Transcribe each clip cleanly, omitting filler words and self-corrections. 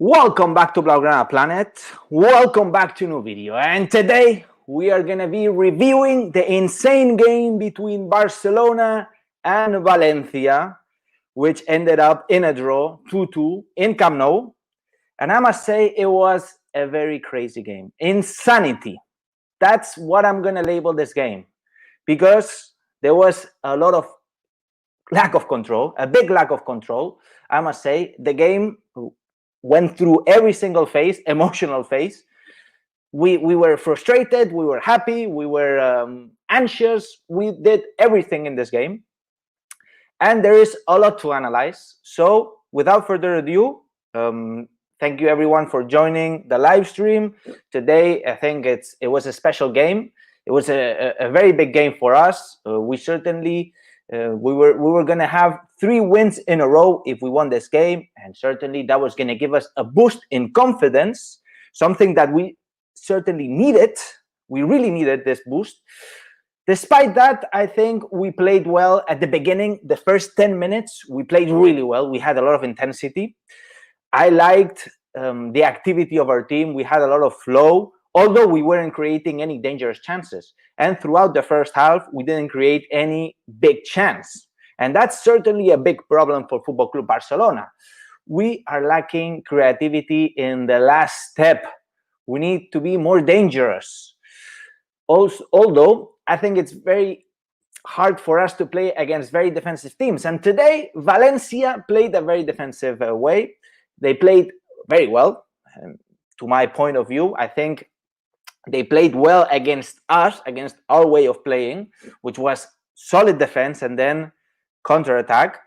Welcome back to Blaugrana Planet. Welcome back to a new video. And today we are going to be reviewing the insane game between Barcelona and Valencia, which ended up in a draw 2-2 in Camp Nou. And I must say it was a very crazy game. Insanity. That's what I'm going to label this game, because there was a lot of lack of control, a big lack of control. I must say the game went through every single phase, emotional phase. We were frustrated, we were happy, we were anxious. We did everything in this game. And there is a lot to analyze. So without further ado, thank you everyone for joining the live stream. Today, I think it was a special game. It was a very big game for us. We certainly, we were going to have 3 wins in a row if we won this game, and certainly that was going to give us a boost in confidence, something that we certainly needed. We really needed this boost. Despite that, I think we played well at the beginning. The first 10 minutes, we played really well. We had a lot of intensity. I liked the activity of our team. We had a lot of flow, although we weren't creating any dangerous chances. And throughout the first half, we didn't create any big chance. And that's certainly a big problem for Football Club Barcelona. We are lacking creativity in the last step. We need to be more dangerous. Also, although I think it's very hard for us to play against very defensive teams. And today, Valencia played a very defensive way. They played very well. To my point of view, I think they played well against us, against our way of playing, which was solid defense and then counter-attack.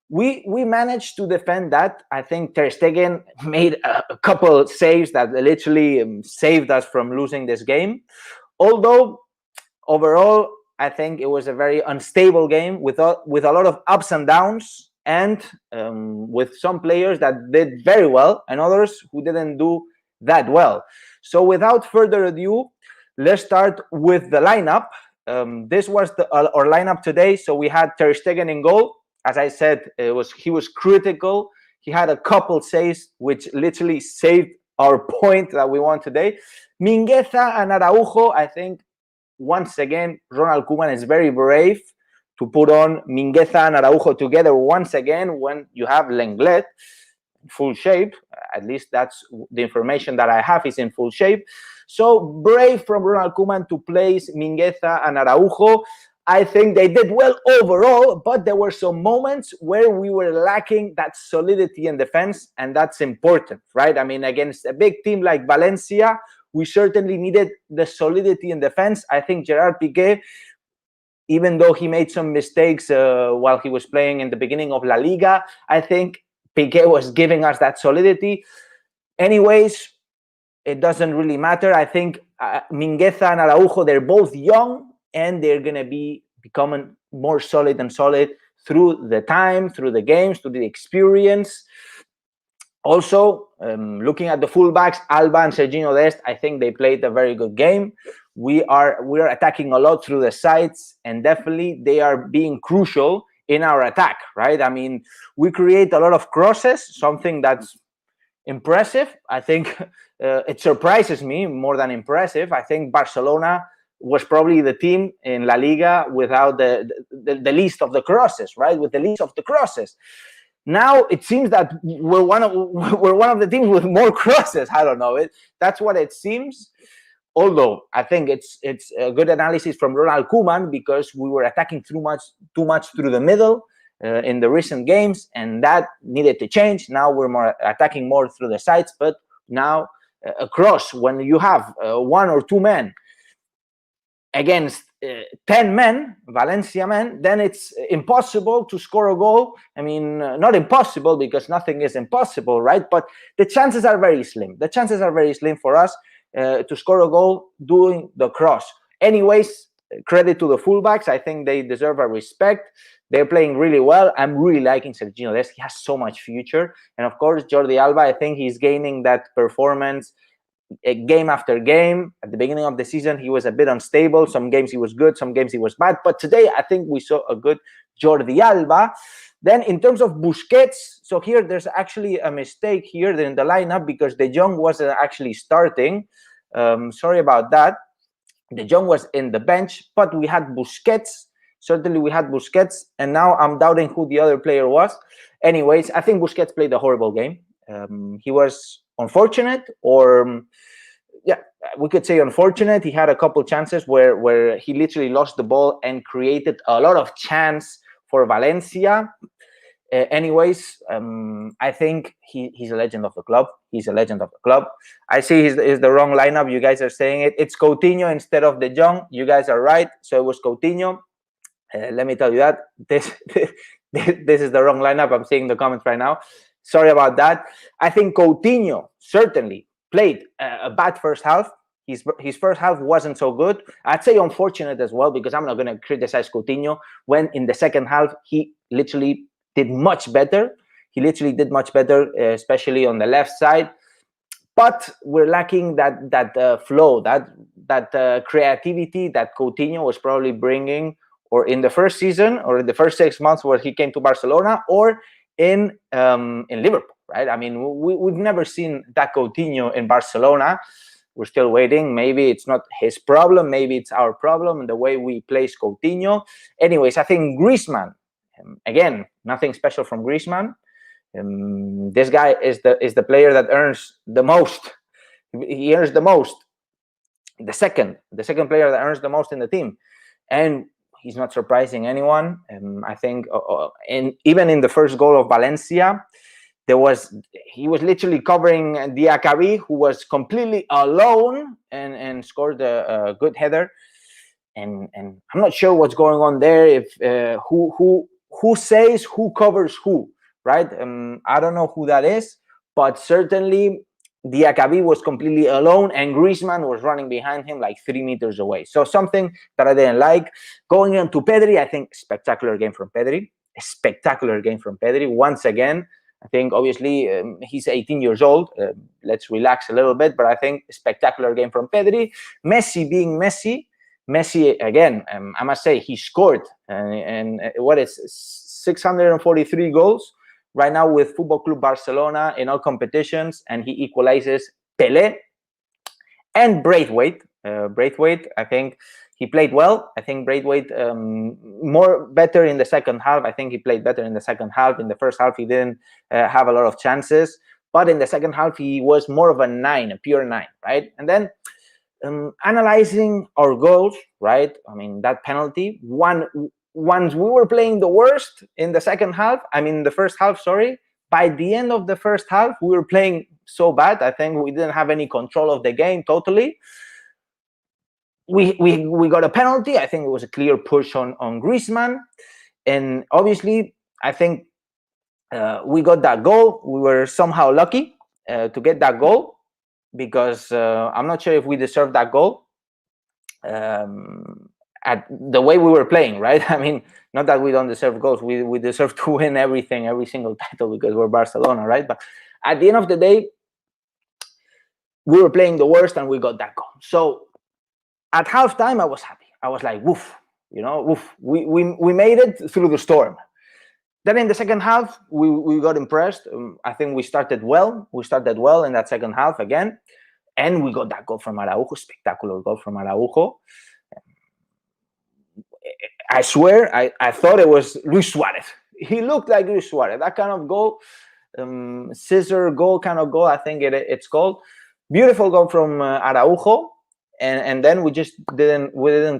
We managed to defend that. I think Ter Stegen made a couple saves that literally saved us from losing this game. Although overall, I think it was a very unstable game with a lot of ups and downs, and with some players that did very well and others who didn't do that well. So without further ado, let's start with the lineup. This was our lineup today. So we had Ter Stegen in goal. As I said, he was critical. He had a couple saves which literally saved our point that we won today. Mingueza and Araujo, I think once again Ronald Koeman is very brave to put on Mingueza and Araujo together once again when you have Lenglet in full shape. At least that's the information that I have, is in full shape. So brave from Ronald Koeman to place Mingueza and Araujo. I think they did well overall, but there were some moments where we were lacking that solidity in defense, and that's important, right? I mean, against a big team like Valencia, we certainly needed the solidity in defense. I think Gerard Piqué, even though he made some mistakes while he was playing in the beginning of La Liga, I think Piqué was giving us that solidity. Anyways, it doesn't really matter. I think Mingueza and Araujo, they're both young, and they're going to be becoming more solid and solid through the time, through the games, through the experience. Also, looking at the fullbacks, Alba and Serginho Dest, I think they played a very good game. We are attacking a lot through the sides, and definitely they are being crucial in our attack, right? I mean, we create a lot of crosses, something that's impressive. I think it surprises me more than impressive. I think Barcelona was probably the team in La Liga without the least of the crosses, right? With the least of the crosses. Now it seems that we're one of the teams with more crosses. I don't know. That's what it seems. Although I think it's a good analysis from Ronald Koeman, because we were attacking too much through the middle in the recent games, and that needed to change. Now we're attacking more through the sides, but now across, when you have 1 or 2 men against 10 men, Valencia men, then it's impossible to score a goal. I mean, not impossible, because nothing is impossible, right? But the chances are very slim. The chances are very slim for us to score a goal doing the cross. Anyways, credit to the fullbacks. I think they deserve our respect. They're playing really well. I'm really liking Serginho Dest. He has so much future. And of course, Jordi Alba, I think he's gaining that performance game after game. At the beginning of the season, he was a bit unstable. Some games he was good, some games he was bad. But today, I think we saw a good Jordi Alba. Then in terms of Busquets, so here there's actually a mistake here in the lineup because De Jong wasn't actually starting. Sorry about that. De Jong was in the bench, but we had Busquets. Certainly we had Busquets, and now I'm doubting who the other player was. Anyways, I think Busquets played a horrible game. He was unfortunate, or yeah, we could say unfortunate. He had a couple chances where he literally lost the ball and created a lot of chance for Valencia. Anyways, I think he's a legend of the club. He's a legend of the club. I see is the wrong lineup. You guys are saying it. It's Coutinho instead of De Jong. You guys are right. So it was Coutinho. Let me tell you that this is the wrong lineup. I'm seeing the comments right now. Sorry about that. I think Coutinho certainly played a bad first half. His first half wasn't so good. I'd say unfortunate as well, because I'm not going to criticize Coutinho when in the second half he literally did much better. He literally did much better, especially on the left side. But we're lacking that flow, that creativity that Coutinho was probably bringing, or in the first season, or in the first 6 months where he came to Barcelona, or in Liverpool, right? I mean, we've never seen that Coutinho in Barcelona. We're still waiting. Maybe it's not his problem. Maybe it's our problem, the way we place Coutinho. Anyways, I think Griezmann, again, nothing special from Griezmann. This guy is the player that earns the most. He earns the most. The second player that earns the most in the team, and he's not surprising anyone. I think, even in the first goal of Valencia, he was literally covering Diakabi, who was completely alone, and scored a good header. And I'm not sure what's going on there. If who says who covers who, right? I don't know who that is, but certainly Diakabi was completely alone, and Griezmann was running behind him like 3 meters away. So something that I didn't like. Going into Pedri, I think spectacular game from Pedri. A spectacular game from Pedri once again. I think obviously he's 18 years old. Let's relax a little bit, but I think spectacular game from Pedri. Messi being Messi. Messi again. I must say he scored and what is 643 goals. Right now with Football Club Barcelona in all competitions, and he equalizes Pelé and Braithwaite. Braithwaite, I think he played well. I think Braithwaite better in the second half. I think he played better in the second half. In the first half, he didn't have a lot of chances, but in the second half, he was more of a 9, a pure 9, right? And then analyzing our goals, right? I mean, that penalty, once we were playing the worst in the second half, I mean, the first half, sorry, by the end of the first half, we were playing so bad. I think we didn't have any control of the game totally. We got a penalty. I think it was a clear push on Griezmann. And obviously, I think we got that goal. We were somehow lucky to get that goal, because I'm not sure if we deserved that goal. At the way we were playing, right? I mean, not that we don't deserve goals. We deserve to win everything, every single title, because we're Barcelona, right? But at the end of the day, we were playing the worst and we got that goal. So at halftime, I was happy. I was like, woof, woof. We made it through the storm. Then in the second half, we got impressed. I think we started well. We started well in that second half again. And we got that goal from Araujo, spectacular goal from Araujo. I swear, I thought it was Luis Suarez. He looked like Luis Suarez. That kind of goal, scissor goal kind of goal, I think it's called. Beautiful goal from Araujo. And then we just didn't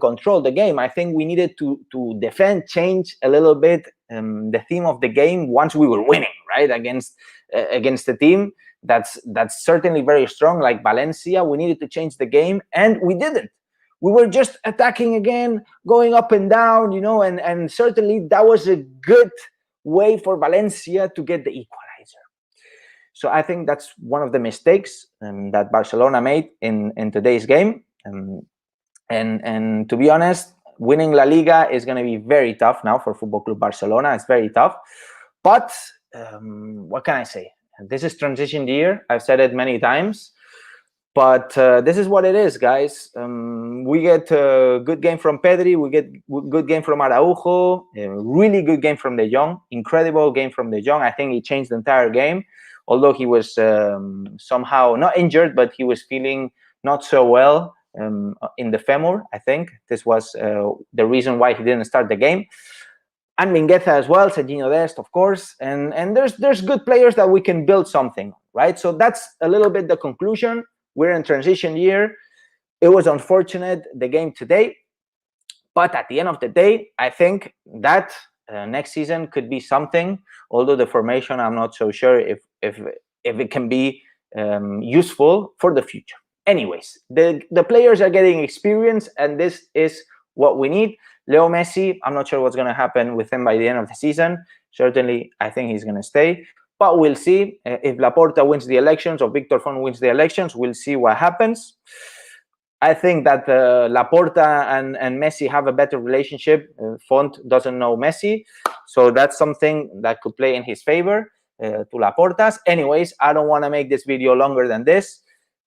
control the game. I think we needed to defend, change a little bit the theme of the game once we were winning, right? Against the team that's certainly very strong, like Valencia. We needed to change the game, and we didn't. We were just attacking again, going up and down, and certainly that was a good way for Valencia to get the equalizer. So I think that's one of the mistakes that Barcelona made in today's game. And to be honest, winning La Liga is going to be very tough now for Football Club Barcelona. It's very tough. But what can I say? This is transition year. I've said it many times. But this is what it is, guys. We get a good game from Pedri. We get good game from Araujo. A really good game from De Jong. Incredible game from De Jong. I think he changed the entire game. Although he was somehow not injured, but he was feeling not so well in the femur. I think this was the reason why he didn't start the game. And Mingueza as well, Serginho Dest, of course. And there's good players that we can build something, right? So that's a little bit the conclusion. We're in transition year. It was unfortunate, the game today. But at the end of the day, I think that next season could be something. Although the formation, I'm not so sure if it can be useful for the future. Anyways, the players are getting experience, and this is what we need. Leo Messi, I'm not sure what's going to happen with him by the end of the season. Certainly, I think he's going to stay. But we'll see. If Laporta wins the elections or Victor Font wins the elections, we'll see what happens. I think that Laporta and Messi have a better relationship. Font doesn't know Messi. So that's something that could play in his favor to Laporta's. Anyways, I don't want to make this video longer than this.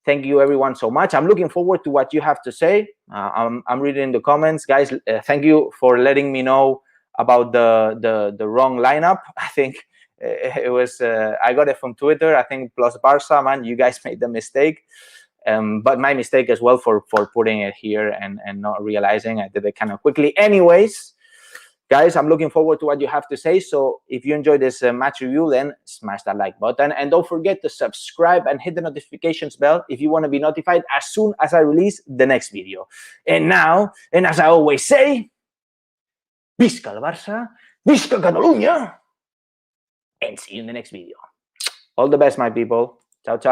Thank you, everyone, so much. I'm looking forward to what you have to say. I'm reading the comments. Guys, thank you for letting me know about the wrong lineup. I think it was I got it from Twitter. I think plus Barça, man, you guys made the mistake. But my mistake as well for putting it here and not realizing I did it kind of quickly. Anyways, guys, I'm looking forward to what you have to say. So if you enjoyed this match review, then smash that like button. And don't forget to subscribe and hit the notifications bell if you want to be notified as soon as I release the next video. And now, and as I always say, Visca el Barça, Visca Catalunya, and see you in the next video. All the best, my people. Ciao, ciao.